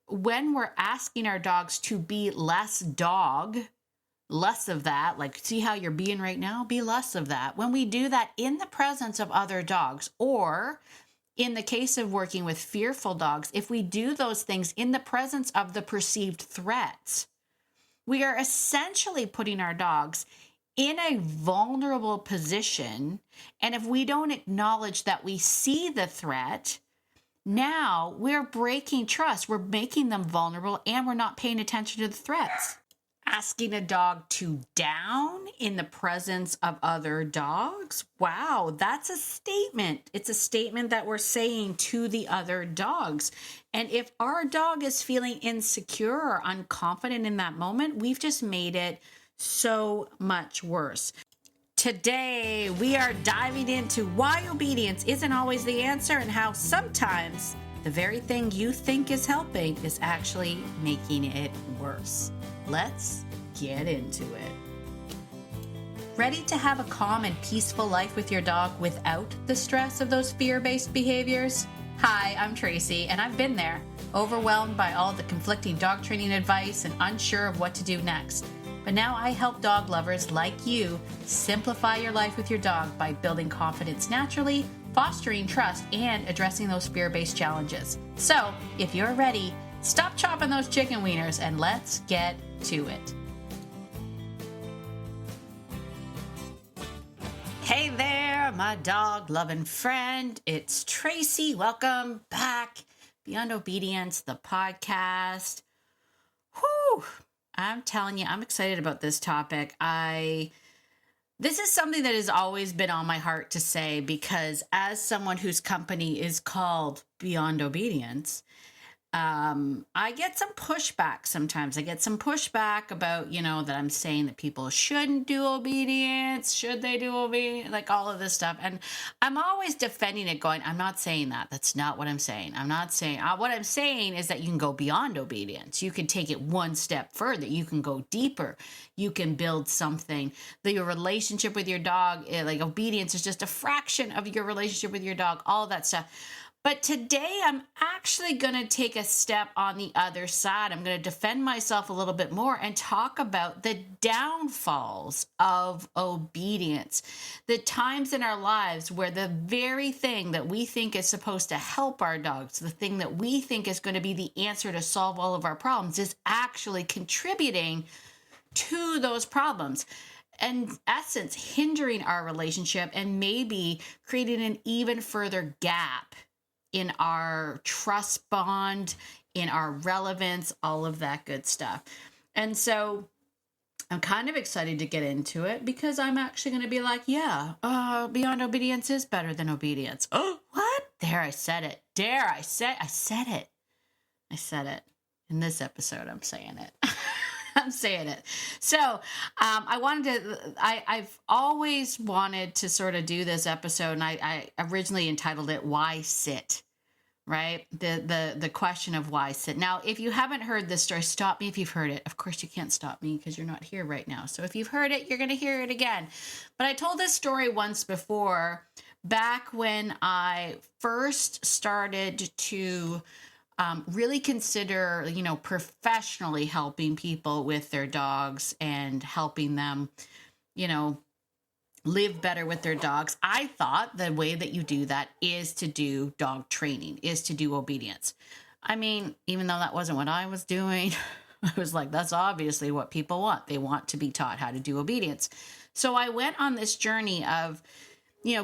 when we're asking our dogs to be less dog, less of that, like see how you're being right now, be less of that. When we do that in the presence of other dogs, or in the case of working with fearful dogs, if we do those things in the presence of the perceived threats, we are essentially putting our dogs in a vulnerable position. And if we don't acknowledge that we see the threat, now we're breaking trust. We're making them vulnerable and we're not paying attention to the threats. Asking a dog to down in the presence of other dogs. Wow, that's a statement. It's a statement that we're saying to the other dogs. And if our dog is feeling insecure or unconfident in that moment, we've just made it so much worse. Today, we are diving into why obedience isn't always the answer and how sometimes the very thing you think is helping is actually making it worse. Let's get into it. Ready to have a calm and peaceful life with your dog without the stress of those fear-based behaviors? Hi, I'm Tracy, and I've been there, overwhelmed by all the conflicting dog training advice and unsure of what to do next. But now I help dog lovers like you simplify your life with your dog by building confidence naturally, fostering trust, and addressing those fear-based challenges. So, if you're ready, stop chopping those chicken wieners and let's get to it. Hey there, my dog-loving friend. It's Tracy. Welcome back. Beyond Obedience, the podcast. Whew. I'm telling you, I'm excited about this topic. This is something that has always been on my heart to say, because as someone whose company is called Beyond Obedience, I get some pushback sometimes. I get some pushback about, that I'm saying that people shouldn't do obedience. Should they do obedience? Like all of this stuff. And I'm always defending it going, I'm not saying that. That's not what I'm saying. I'm not saying, what I'm saying is that you can go beyond obedience. You can take it one step further. You can go deeper. You can build something that your relationship with your dog, like obedience is just a fraction of your relationship with your dog, all of that stuff. But today I'm actually going to take a step on the other side. I'm going to defend myself a little bit more and talk about the downfalls of obedience, the times in our lives where the very thing that we think is supposed to help our dogs, the thing that we think is going to be the answer to solve all of our problems, is actually contributing to those problems. In essence, hindering our relationship and maybe creating an even further gap in our trust bond, in our relevance, all of that good stuff. And so I'm kind of excited to get into it because I'm actually going to be like, beyond obedience is better than obedience. Oh, what? There, I said it. I said it. In this episode, I'm saying it. I'm saying it. So I've always wanted to sort of do this episode, and I originally entitled it Why Sit, right? The question of why sit. Now, if you haven't heard this story, stop me if you've heard it. Of course, you can't stop me because you're not here right now. So if you've heard it, you're going to hear it again. But I told this story once before, back when I first started to really consider, professionally helping people with their dogs and helping them, live better with their dogs. I thought the way that you do that is to do dog training, is to do obedience. I mean, even though that wasn't what I was doing, I was like, that's obviously what people want. They want to be taught how to do obedience. So I went on this journey of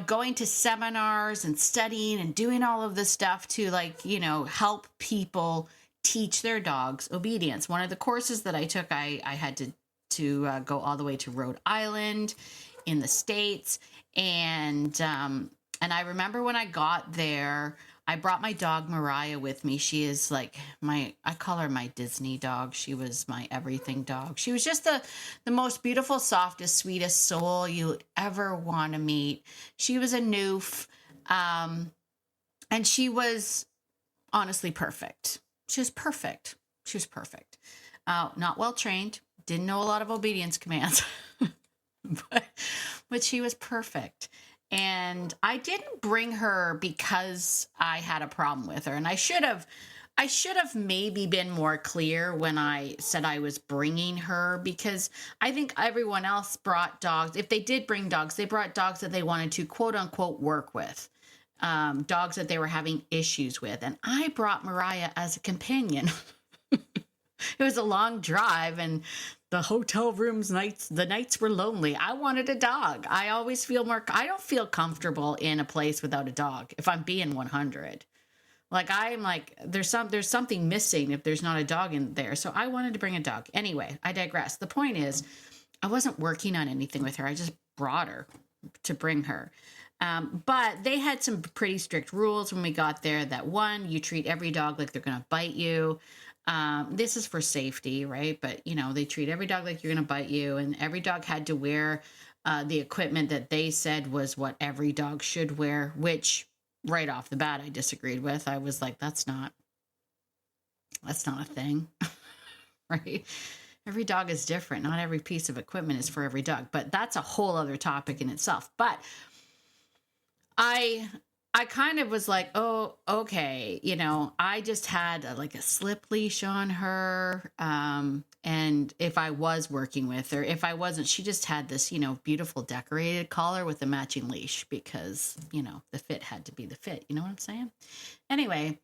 going to seminars and studying and doing all of this stuff to help people teach their dogs obedience. One of the courses that I took, I had to go all the way to Rhode Island in the States. And I remember when I got there, I brought my dog Mariah with me. She is like I call her my Disney dog. She was my everything dog. She was just the most beautiful, softest, sweetest soul you ever want to meet. She was a noof. And she was honestly perfect. She was perfect. Not well trained. Didn't know a lot of obedience commands, but she was perfect. And I didn't bring her because I had a problem with her. And I should have I should have maybe been more clear when I said I was bringing her, because I think everyone else brought dogs. If they did bring dogs, they brought dogs that they wanted to quote unquote work with, dogs that they were having issues with. And I brought Mariah as a companion. It was a long drive, and the hotel rooms the nights were lonely. I wanted a dog. I always feel I don't feel comfortable in a place without a dog, if I'm being 100. Like, I'm like, there's something missing if there's not a dog in there. So I wanted to bring a dog. Anyway, I digress. The point is, I wasn't working on anything with her. I just brought her to bring her. But they had some pretty strict rules when we got there, that one, you treat every dog like they're going to bite you. This is for safety, right? But, they treat every dog like you're going to bite you. And every dog had to wear the equipment that they said was what every dog should wear, which right off the bat I disagreed with. I was like, that's not a thing, right? Every dog is different. Not every piece of equipment is for every dog, but that's a whole other topic in itself. But I kind of was like, oh, okay. I just had a slip leash on her. And if I was working with her, if I wasn't, she just had this, beautiful decorated collar with a matching leash, because, the fit had to be the fit. You know what I'm saying? Anyway,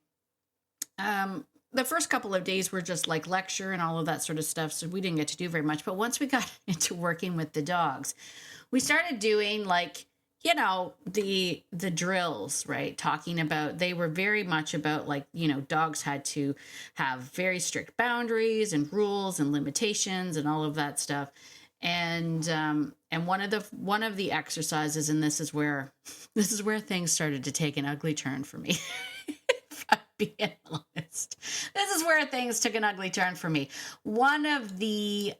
the first couple of days were just like lecture and all of that sort of stuff. So we didn't get to do very much. But once we got into working with the dogs, we started doing the drills, right? Talking about, they were very much about dogs had to have very strict boundaries and rules and limitations and all of that stuff. And one of the exercises, and this is where things started to take an ugly turn for me. If I'm being honest, this is where things took an ugly turn for me. One of the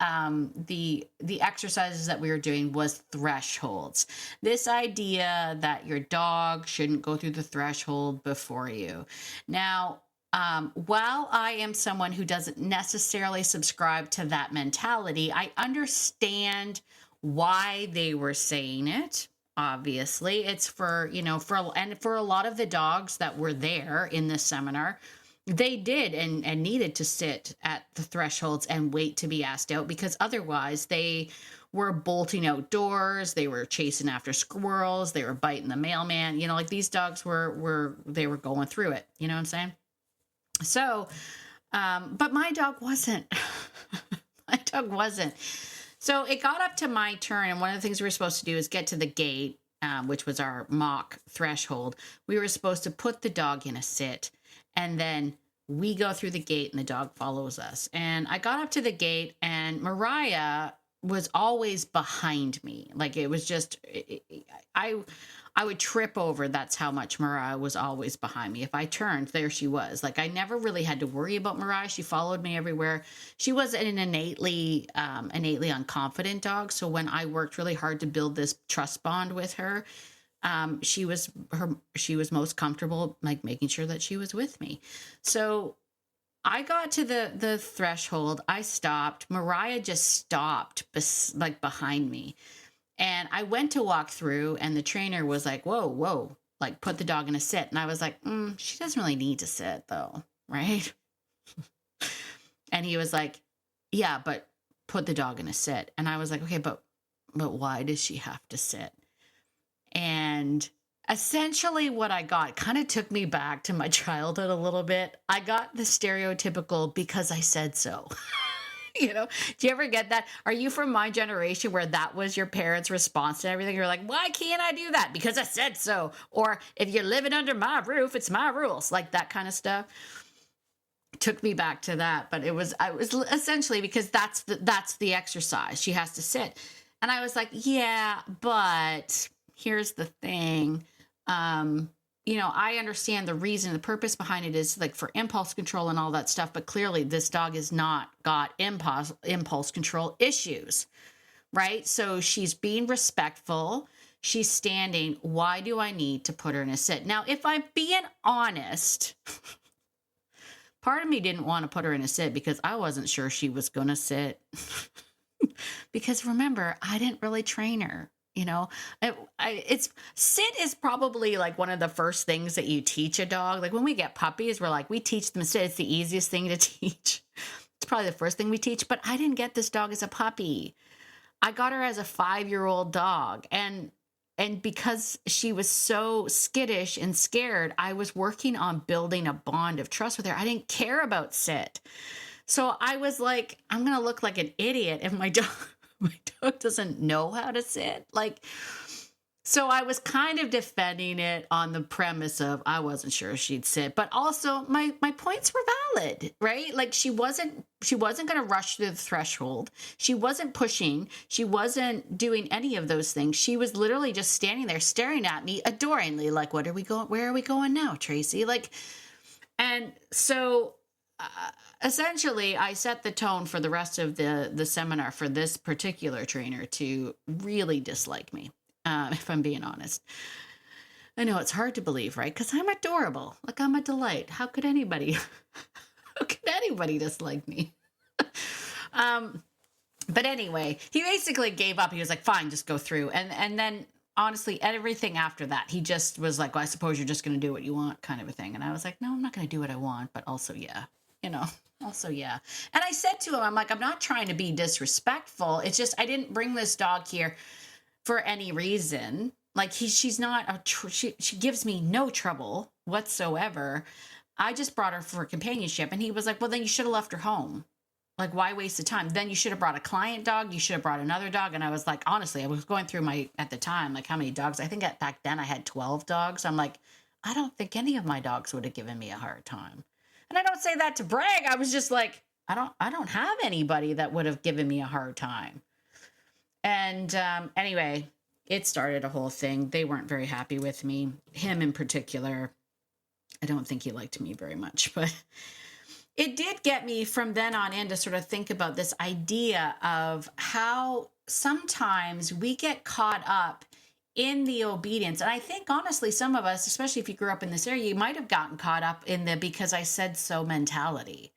exercises that we were doing was thresholds. This idea that your dog shouldn't go through the threshold before you. Now, while I am someone who doesn't necessarily subscribe to that mentality, I understand why they were saying it. Obviously, it's for a lot of the dogs that were there in this seminar, they did and needed to sit at the thresholds and wait to be asked out, because otherwise they were bolting outdoors, they were chasing after squirrels, they were biting the mailman, these dogs were going through it, you know what I'm saying? So, but my dog wasn't. My dog wasn't. So it got up to my turn, and one of the things we were supposed to do is get to the gate, which was our mock threshold. We were supposed to put the dog in a sit, and then we go through the gate and the dog follows us. And I got up to the gate, and Mariah was always behind me. Like, it was just, I would trip over. That's how much Mariah was always behind me. If I turned, there she was. Like, I never really had to worry about Mariah. She followed me everywhere. She was an innately unconfident dog. So when I worked really hard to build this trust bond with her, she was most comfortable, like, making sure that she was with me. So I got to the threshold. I stopped. Mariah just stopped behind me. And I went to walk through, and the trainer was like, whoa, like, put the dog in a sit. And I was like, she doesn't really need to sit though, right? And he was like, yeah, but put the dog in a sit. And I was like, okay, but why does she have to sit? And essentially what I got kind of took me back to my childhood a little bit. I got the stereotypical because I said so. Do you ever get that? Are you from my generation where that was your parents' response to everything? You're like, why can't I do that? Because I said so. Or if you're living under my roof, it's my rules. Like, that kind of stuff. Took me back to that. But I was essentially, because that's the exercise. She has to sit. And I was like, yeah, but here's the thing. I understand the reason, the purpose behind it is like for impulse control and all that stuff. But clearly this dog has not got impulse control issues, right? So she's being respectful. She's standing. Why do I need to put her in a sit? Now, if I'm being honest, part of me didn't want to put her in a sit because I wasn't sure she was going to sit. Because remember, I didn't really train her. You know, it's sit is probably like one of the first things that you teach a dog. Like when we get puppies, we're like, we teach them sit. It's the easiest thing to teach. It's probably the first thing we teach, but I didn't get this dog as a puppy. I got her as a 5-year-old dog. And because she was so skittish and scared, I was working on building a bond of trust with her. I didn't care about sit. So I was like, I'm going to look like an idiot if my dog my dog doesn't know how to sit. Like, so I was kind of defending it on the premise of I wasn't sure she'd sit, but also my points were valid, right? Like she wasn't going to rush through the threshold. She wasn't pushing. She wasn't doing any of those things. She was literally just standing there staring at me adoringly, like, what are we going? Where are we going now, Tracy? Like, and so essentially, I set the tone for the rest of the seminar for this particular trainer to really dislike me, if I'm being honest. I know it's hard to believe, right? Because I'm adorable. Like I'm a delight. How could anybody dislike me? But anyway, he basically gave up. He was like, fine, just go through. And then honestly, everything after that, he just was like, well, I suppose you're just going to do what you want kind of a thing. And I was like, no, I'm not going to do what I want, but also, yeah. Also, yeah. And I said to him, I'm like, I'm not trying to be disrespectful. It's just, I didn't bring this dog here for any reason. Like she's not, she gives me no trouble whatsoever. I just brought her for companionship. And he was like, well, then you should have left her home. Like, why waste the time? Then you should have brought a client dog. You should have brought another dog. And I was like, honestly, I was going through at the time, like how many dogs, I think back then I had 12 dogs. I'm like, I don't think any of my dogs would have given me a hard time. And I don't say that to brag. I was just like, I don't have anybody that would have given me a hard time. And anyway, it started a whole thing. They weren't very happy with me. Him in particular. I don't think he liked me very much, but it did get me from then on in to sort of think about this idea of how sometimes we get caught up in the obedience. And I think honestly, some of us, especially if you grew up in this area, you might have gotten caught up in the because I said so mentality,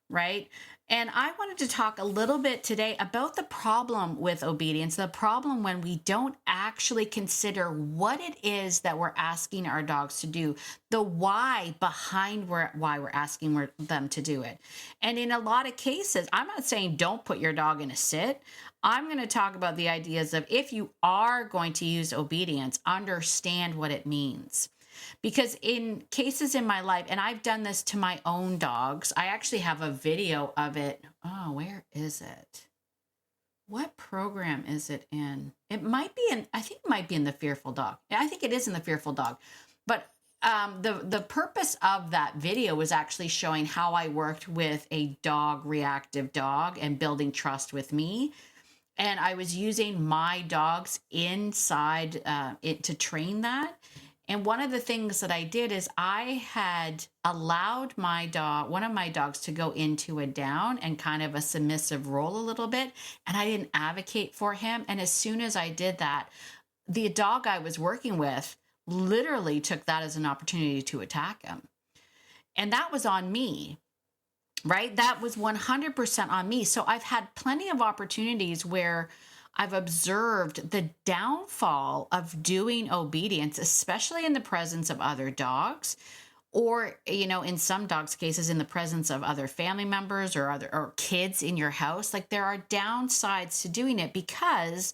right? And I wanted to talk a little bit today about the problem with obedience, the problem when we don't actually consider what it is that we're asking our dogs to do, the why behind why we're asking them to do it. And in a lot of cases, I'm not saying don't put your dog in a sit. I'm going to talk about the ideas of if you are going to use obedience, understand what it means. Because in cases in my life, and I've done this to my own dogs, I actually have a video of it. Oh, where is it? What program is it in? It might be I think it might be in the Fearful Dog. I think it is in the Fearful Dog. But the purpose of that video was actually showing how I worked with a reactive dog and building trust with me. And I was using my dogs inside it to train that. And one of the things that I did is I had allowed one of my dogs to go into a down and kind of a submissive role a little bit. And I didn't advocate for him. And as soon as I did that, the dog I was working with literally took that as an opportunity to attack him. And that was on me, right? That was 100% on me. So I've had plenty of opportunities where I've observed the downfall of doing obedience, especially in the presence of other dogs, or, in some dogs' cases, in the presence of other family members or kids in your house. Like there are downsides to doing it because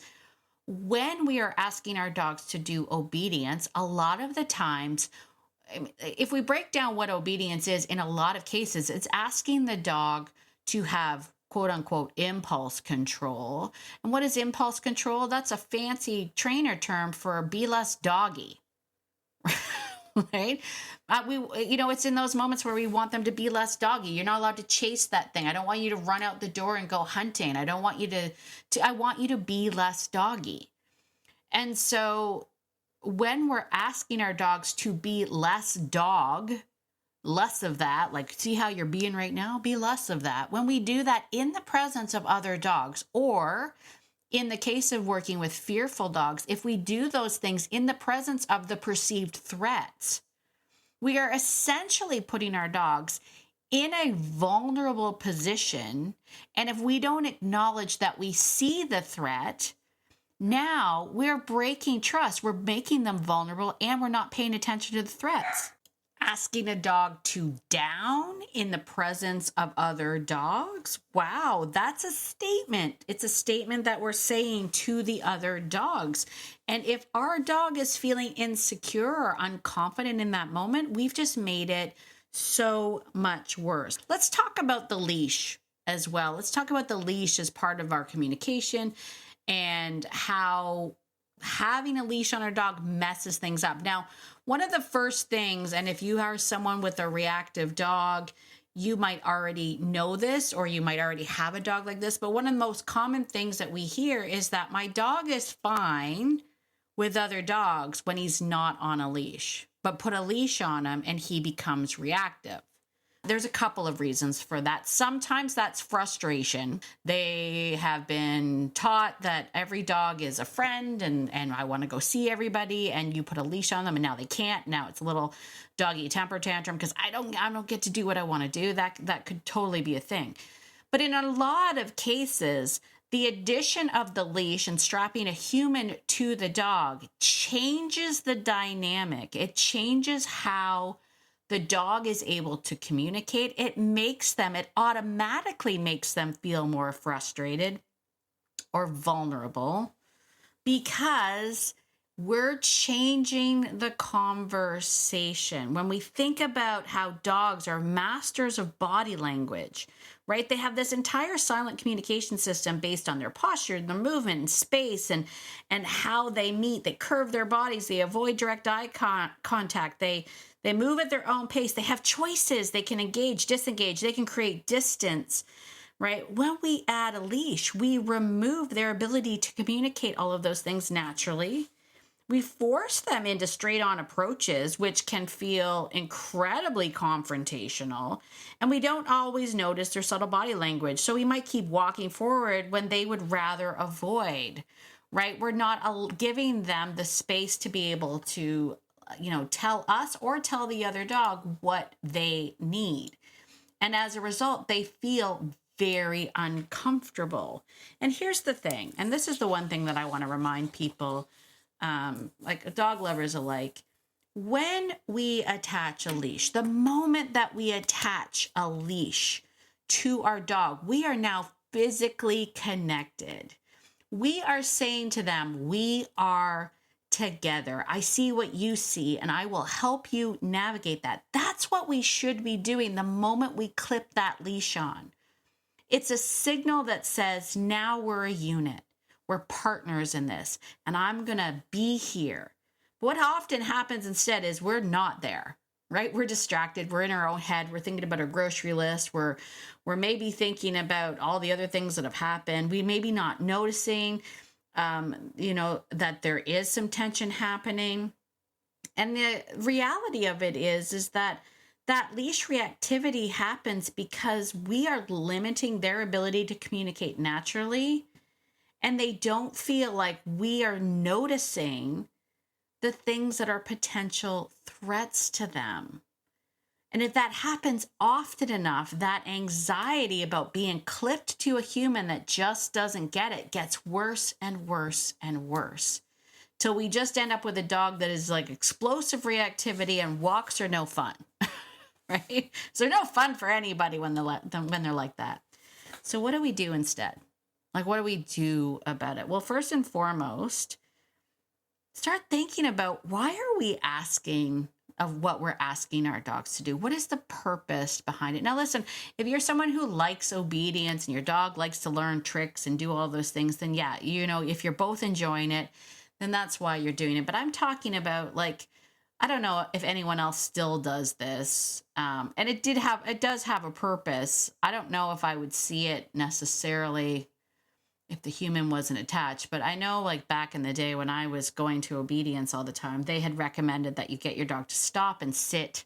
when we are asking our dogs to do obedience, a lot of the times, if we break down what obedience is, in a lot of cases, it's asking the dog to have quote unquote impulse control. And what is impulse control? That's a fancy trainer term for be less doggy, right? It's in those moments where we want them to be less doggy. You're not allowed to chase that thing. I don't want you to run out the door and go hunting. I don't want you I want you to be less doggy. And so when we're asking our dogs to be less dog, less of that, like see how you're being right now, be less of that. When we do that in the presence of other dogs, or in the case of working with fearful dogs, if we do those things in the presence of the perceived threats, we are essentially putting our dogs in a vulnerable position. And if we don't acknowledge that we see the threat, Now we're breaking trust. We're making them vulnerable and we're not paying attention to the threats. Asking a dog to down in the presence of other dogs. Wow, that's a statement. It's a statement that we're saying to the other dogs. And if our dog is feeling insecure or unconfident in that moment, we've just made it so much worse. Let's talk about the leash as well. Let's talk about the leash as part of our communication and how having a leash on our dog messes things up. Now, one of the first things, and if you are someone with a reactive dog, you might already know this, or you might already have a dog like this, but one of the most common things that we hear is that my dog is fine with other dogs when he's not on a leash, but put a leash on him and he becomes reactive. There's a couple of reasons for that. Sometimes that's frustration. They have been taught that every dog is a friend and I want to go see everybody, and you put a leash on them and now they can't. Now it's a little doggy temper tantrum because I don't get to do what I want to do. That could totally be a thing. But in a lot of cases, the addition of the leash and strapping a human to the dog changes the dynamic. It changes how the dog is able to communicate. It automatically makes them feel more frustrated or vulnerable because we're changing the conversation. When we think about how dogs are masters of body language, right? They have this entire silent communication system based on their posture, their movement, and space, and how they meet. They curve their bodies. They avoid direct eye contact. They move at their own pace. They have choices. They can engage, disengage. They can create distance, right? When we add a leash, we remove their ability to communicate all of those things naturally. We force them into straight-on approaches, which can feel incredibly confrontational, and we don't always notice their subtle body language. So we might keep walking forward when they would rather avoid, right? We're not giving them the space to be able to, tell us or tell the other dog what they need. And as a result, they feel very uncomfortable. And here's the thing, and this is the one thing that I want to remind people, like dog lovers alike, when we attach a leash, the moment that we attach a leash to our dog, we are now physically connected. We are saying to them, we are together. I see what you see, and I will help you navigate that. That's what we should be doing the moment we clip that leash on. It's a signal that says, now we're a unit. We're partners in this, and I'm going to be here. What often happens instead is we're not there, right? We're distracted. We're in our own head. We're thinking about our grocery list. We're maybe thinking about all the other things that have happened. We may be not noticing, that there is some tension happening. And the reality of it is that leash reactivity happens because we are limiting their ability to communicate naturally. And they don't feel like we are noticing the things that are potential threats to them. And if that happens often enough, that anxiety about being clipped to a human that just doesn't get it gets worse and worse and worse. Till we just end up with a dog that is like explosive reactivity, and walks are no fun, right? So no fun for anybody when they're like that. So what do we do instead? Like, what do we do about it? Well, first and foremost, start thinking about, why are we asking of what we're asking our dogs to do? What is the purpose behind it? Now, listen, if you're someone who likes obedience and your dog likes to learn tricks and do all those things, then yeah, if you're both enjoying it, then that's why you're doing it. But I'm talking about, like, I don't know if anyone else still does this. And it does have a purpose. I don't know if I would see it necessarily if the human wasn't attached. But I know, like, back in the day when I was going to obedience all the time, they had recommended that you get your dog to stop and sit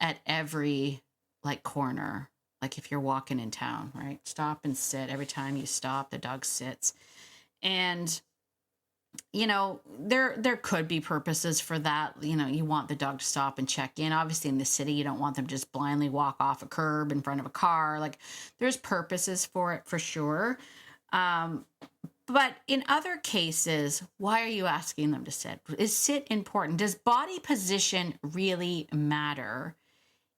at every, like, corner. Like if you're walking in town, right? Stop and sit. Every time you stop, the dog sits. And, there could be purposes for that. You want the dog to stop and check in. Obviously, in the city, you don't want them to just blindly walk off a curb in front of a car. Like, there's purposes for it for sure. But in other cases, why are you asking them to sit? Is sit important? Does body position really matter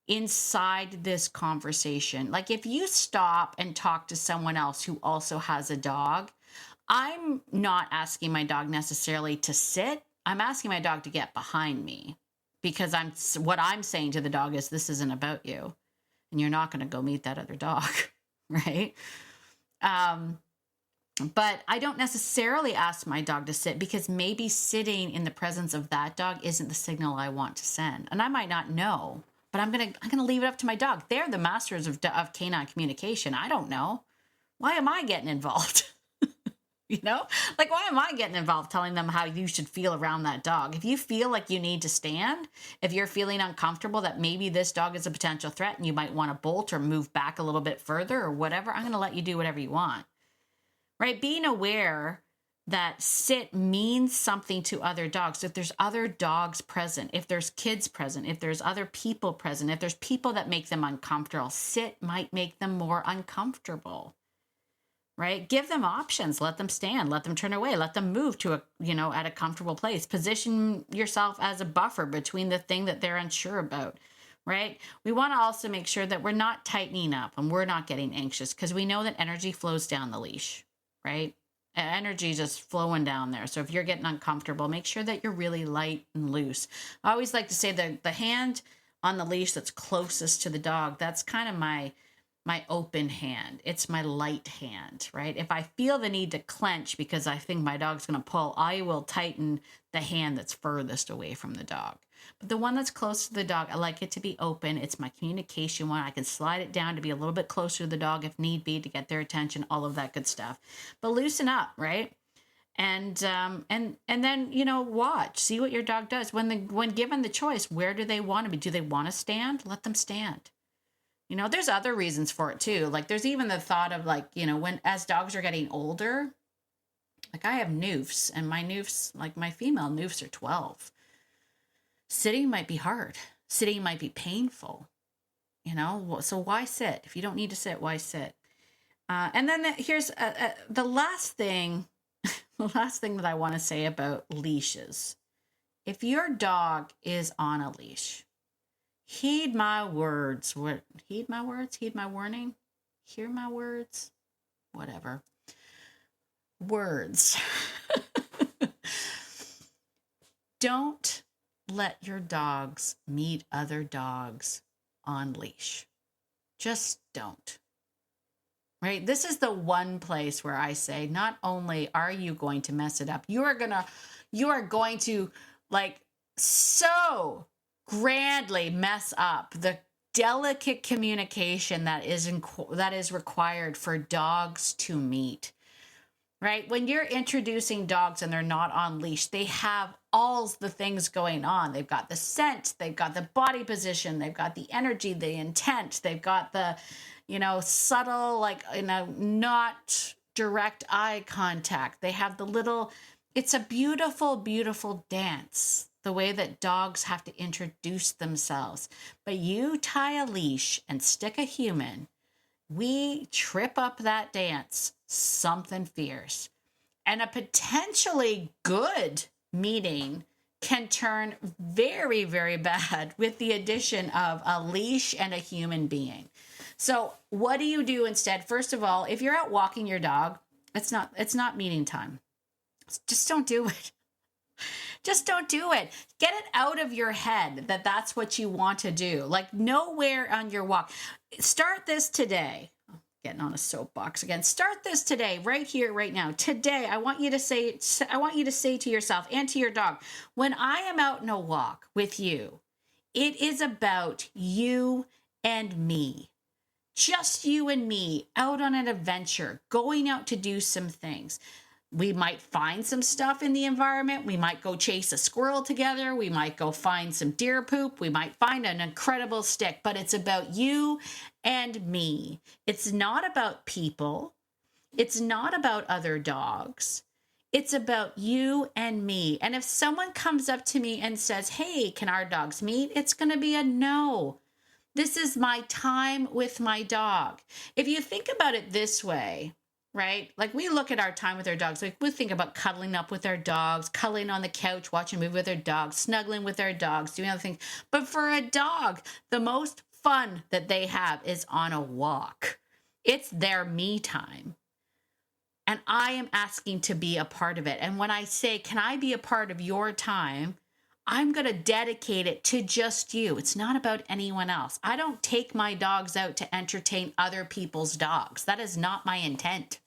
inside this conversation? Like if you stop and talk to someone else who also has a dog, I'm not asking my dog necessarily to sit. I'm asking my dog to get behind me because what I'm saying to the dog is this isn't about you and you're not going to go meet that other dog, right? But I don't necessarily ask my dog to sit because maybe sitting in the presence of that dog isn't the signal I want to send. And I might not know, but I'm going to leave it up to my dog. They're the masters of canine communication. I don't know. Why am I getting involved? Like, why am I getting involved telling them how you should feel around that dog? If you feel like you need to stand, if you're feeling uncomfortable that maybe this dog is a potential threat and you might want to bolt or move back a little bit further or whatever, I'm going to let you do whatever you want. Right? Being aware that sit means something to other dogs. If there's other dogs present, if there's kids present, if there's other people present, if there's people that make them uncomfortable, sit might make them more uncomfortable. Right? Give them options. Let them stand. Let them turn away. Let them move to at a comfortable place. Position yourself as a buffer between the thing that they're unsure about. Right? We want to also make sure that we're not tightening up and we're not getting anxious because we know that energy flows down the leash. Right? Energy just flowing down there. So if you're getting uncomfortable, make sure that you're really light and loose. I always like to say that the hand on the leash that's closest to the dog, that's kind of my open hand. It's my light hand, right? If I feel the need to clench because I think my dog's going to pull, I will tighten the hand that's furthest away from the dog. But the one that's close to the dog, I like it to be open. It's my communication one. I can slide it down to be a little bit closer to the dog if need be to get their attention, all of that good stuff. But loosen up, right? And then, watch, see what your dog does. When given the choice, where do they want to be? Do they want to stand? Let them stand. There's other reasons for it too. Like there's even the thought of as dogs are getting older, like I have noofs and my noofs, like my female noofs are 12. Sitting might be hard. Sitting might be painful, so why sit? If you don't need to sit, why sit? And then here's the last thing, that I want to say about leashes. If your dog is on a leash, heed my words. Heed my words? Heed my warning? Hear my words? Whatever. Words. Don't let your dogs meet other dogs on leash. Just don't. Right? This is the one place where I say, not only are you going to mess it up, you are going to so grandly mess up the delicate communication that is required for dogs to meet. Right? When you're introducing dogs and they're not on leash, they have all the things going on. They've got the scent, they've got the body position, they've got the energy, the intent, they've got the, subtle, not direct eye contact. They have it's a beautiful, beautiful dance. The way that dogs have to introduce themselves. But you tie a leash and stick a human, we trip up that dance, something fierce. And a potentially good meeting can turn very, very bad with the addition of a leash and a human being. So what do you do instead? First of all, if you're out walking your dog, it's not meeting time. Just don't do it. Just don't do it. Get it out of your head that that's what you want to do. Like nowhere on your walk. Start this today. Getting on a soapbox again. Start this today, right here, right now. Today, I want you to say to yourself and to your dog, when I am out on a walk with you, it is about you and me. Just you and me out on an adventure, going out to do some things. We might find some stuff in the environment. We might go chase a squirrel together. We might go find some deer poop. We might find an incredible stick, but it's about you and me. It's not about people. It's not about other dogs. It's about you and me. And if someone comes up to me and says, hey, can our dogs meet? It's going to be a no. This is my time with my dog. If you think about it this way, right? Like we look at our time with our dogs, like we think about cuddling up with our dogs, cuddling on the couch, watching a movie with our dogs, snuggling with our dogs, doing other things. But for a dog, the most fun that they have is on a walk. It's their me time. And I am asking to be a part of it. And when I say, can I be a part of your time? I'm going to dedicate it to just you. It's not about anyone else. I don't take my dogs out to entertain other people's dogs. That is not my intent.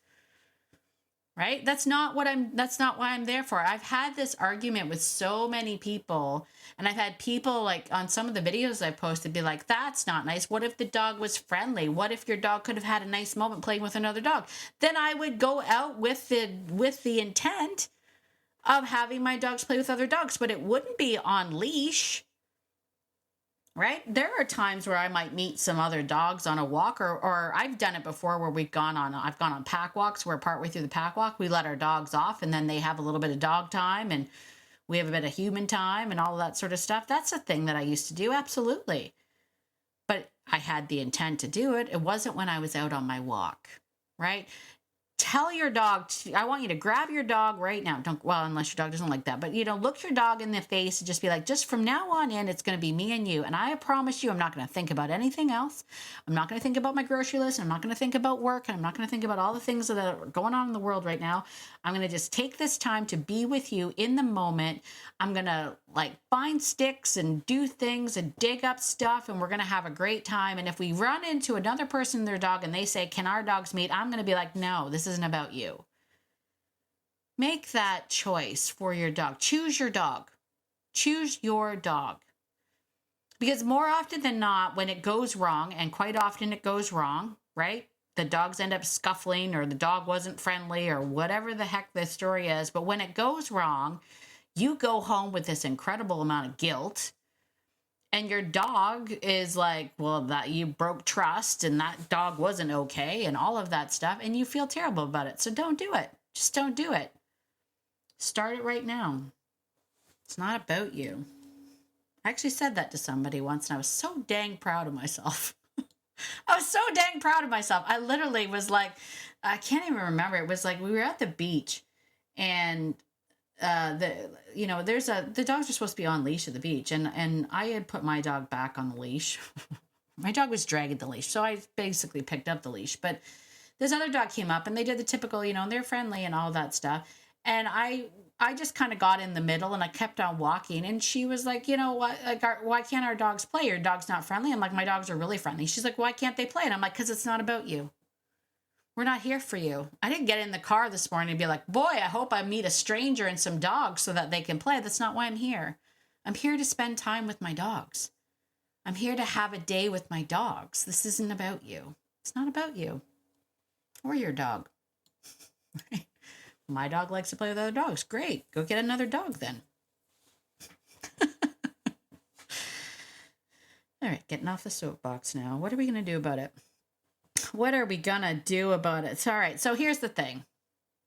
Right? That's not why I'm there for. I've had this argument with so many people, and I've had people like on some of the videos I posted be like, that's not nice. What if the dog was friendly? What if your dog could have had a nice moment playing with another dog? Then I would go out with the intent of having my dogs play with other dogs, but it wouldn't be on leash. Right? There are times where I might meet some other dogs on a walk, or I've done it before where I've gone on pack walks where partway through the pack walk, we let our dogs off and then they have a little bit of dog time and we have a bit of human time and all of that sort of stuff. That's a thing that I used to do. Absolutely. But I had the intent to do it. It wasn't when I was out on my walk, right? Tell your dog, I want you to grab your dog right now. Unless your dog doesn't like that, but look your dog in the face and just be like, just from now on in, it's going to be me and you. And I promise you, I'm not going to think about anything else. I'm not going to think about my grocery list. I'm not going to think about work. And I'm not going to think about all the things that are going on in the world right now. I'm going to just take this time to be with you in the moment. I'm going to find sticks and do things and dig up stuff. And we're going to have a great time. And if we run into another person and their dog and they say, can our dogs meet? I'm going to be like, no, this isn't about you. Make that choice for your dog. Choose your dog. Choose your dog. Because more often than not, when it goes wrong, and quite often it goes wrong, right? The dogs end up scuffling or the dog wasn't friendly or whatever the heck the story is. But when it goes wrong, you go home with this incredible amount of guilt. And your dog is like, well, that you broke trust and that dog wasn't okay and all of that stuff. And you feel terrible about it. So don't do it. Just don't do it. Start it right now. It's not about you. I actually said that to somebody once and I was so dang proud of myself. I was so dang proud of myself. I literally was like, I can't even remember. It was like we were at the beach and the dogs are supposed to be on leash at the beach, and I had put my dog back on the leash. My dog was dragging the leash, so I basically picked up the leash. But this other dog came up, and they did the typical, they're friendly and all that stuff. And I just kind of got in the middle, and I kept on walking. And she was like, you know what? Like, why can't our dogs play? Your dog's not friendly. I'm like, my dogs are really friendly. She's like, why can't they play? And I'm like, because it's not about you. We're not here for you. I didn't get in the car this morning and be like, boy, I hope I meet a stranger and some dogs so that they can play. That's not why I'm here. I'm here to spend time with my dogs. I'm here to have a day with my dogs. This isn't about you. It's not about you or your dog. My dog likes to play with other dogs. Great. Go get another dog then. All right, getting off the soapbox now. What are we going to do about it? What are we gonna do about it? All right, so here's the thing.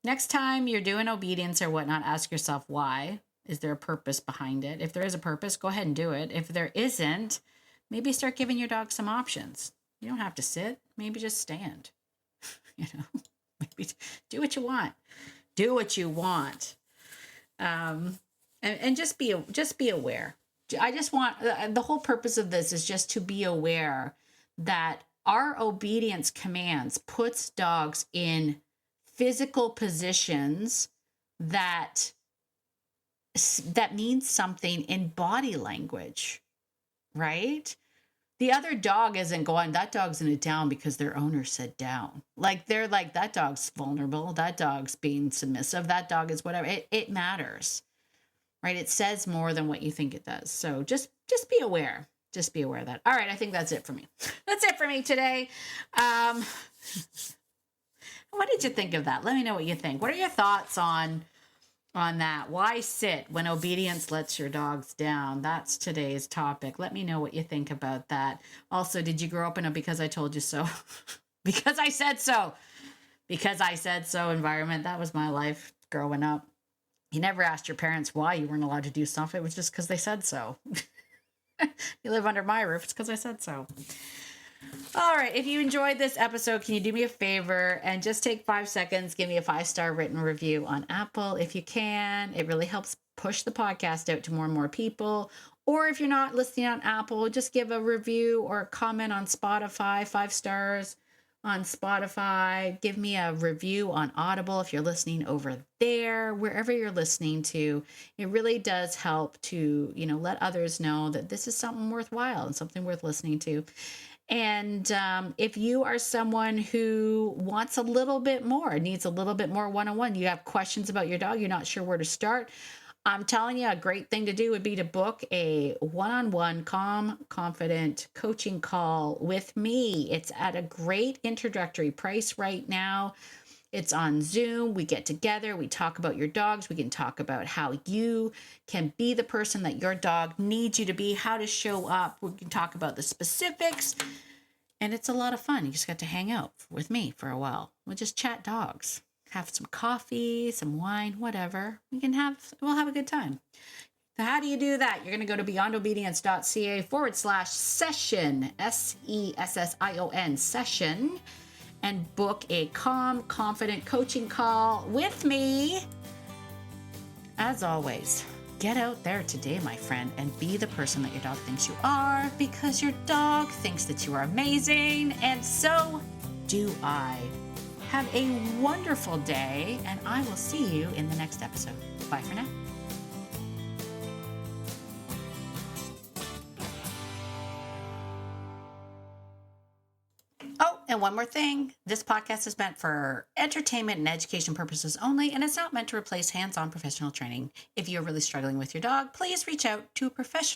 Next time you're doing obedience or whatnot, ask yourself why. Is there a purpose behind it? If there is a purpose, go ahead and do it. If there isn't, maybe start giving your dog some options. You don't have to sit, maybe just stand. Maybe do what you want. Do what you want. And just be aware. I just want, the whole purpose of this is just to be aware that our obedience commands puts dogs in physical positions that means something in body language, right? The other dog isn't going, that dog's in a down because their owner said down. Like, they're like, that dog's vulnerable. That dog's being submissive. That dog is whatever. It matters, right? It says more than what you think it does. So just be aware. Just be aware of that. All right, I think that's it for me. That's it for me today. What did you think of that? Let me know what you think. What are your thoughts on that? Why sit when obedience lets your dogs down? That's today's topic. Let me know what you think about that. Also, did you grow up in a because I told you so? Because I said so. Because I said so environment. That was my life growing up. You never asked your parents why you weren't allowed to do stuff. It was just because they said so. You live under my roof. It's because I said so. All right. If you enjoyed this episode, can you do me a favor and just take 5 seconds, give me a 5-star written review on Apple if you can. It really helps push the podcast out to more and more people. Or if you're not listening on Apple, just give a review or a comment on Spotify, 5 stars on Spotify. Give me a review on Audible if you're listening over there, wherever you're listening to. It really does help to, let others know that this is something worthwhile and something worth listening to. And if you are someone who wants a little bit more, needs a little bit more one-on-one, you have questions about your dog, you're not sure where to start, I'm telling you, a great thing to do would be to book a one-on-one calm, confident coaching call with me. It's at a great introductory price right now. It's on Zoom. We get together. We talk about your dogs. We can talk about how you can be the person that your dog needs you to be, how to show up. We can talk about the specifics. And it's a lot of fun. You just got to hang out with me for a while. We'll just chat dogs, have some coffee, some wine, whatever. We'll have a good time. So how do you do that? You're going to go to beyondobedience.ca/session, SESSION, session, and book a calm, confident coaching call with me. As always, get out there today, my friend, and be the person that your dog thinks you are, because your dog thinks that you are amazing, and so do I. Have a wonderful day, and I will see you in the next episode. Bye for now. Oh, and one more thing. This podcast is meant for entertainment and education purposes only, and it's not meant to replace hands-on professional training. If you're really struggling with your dog, please reach out to a professional.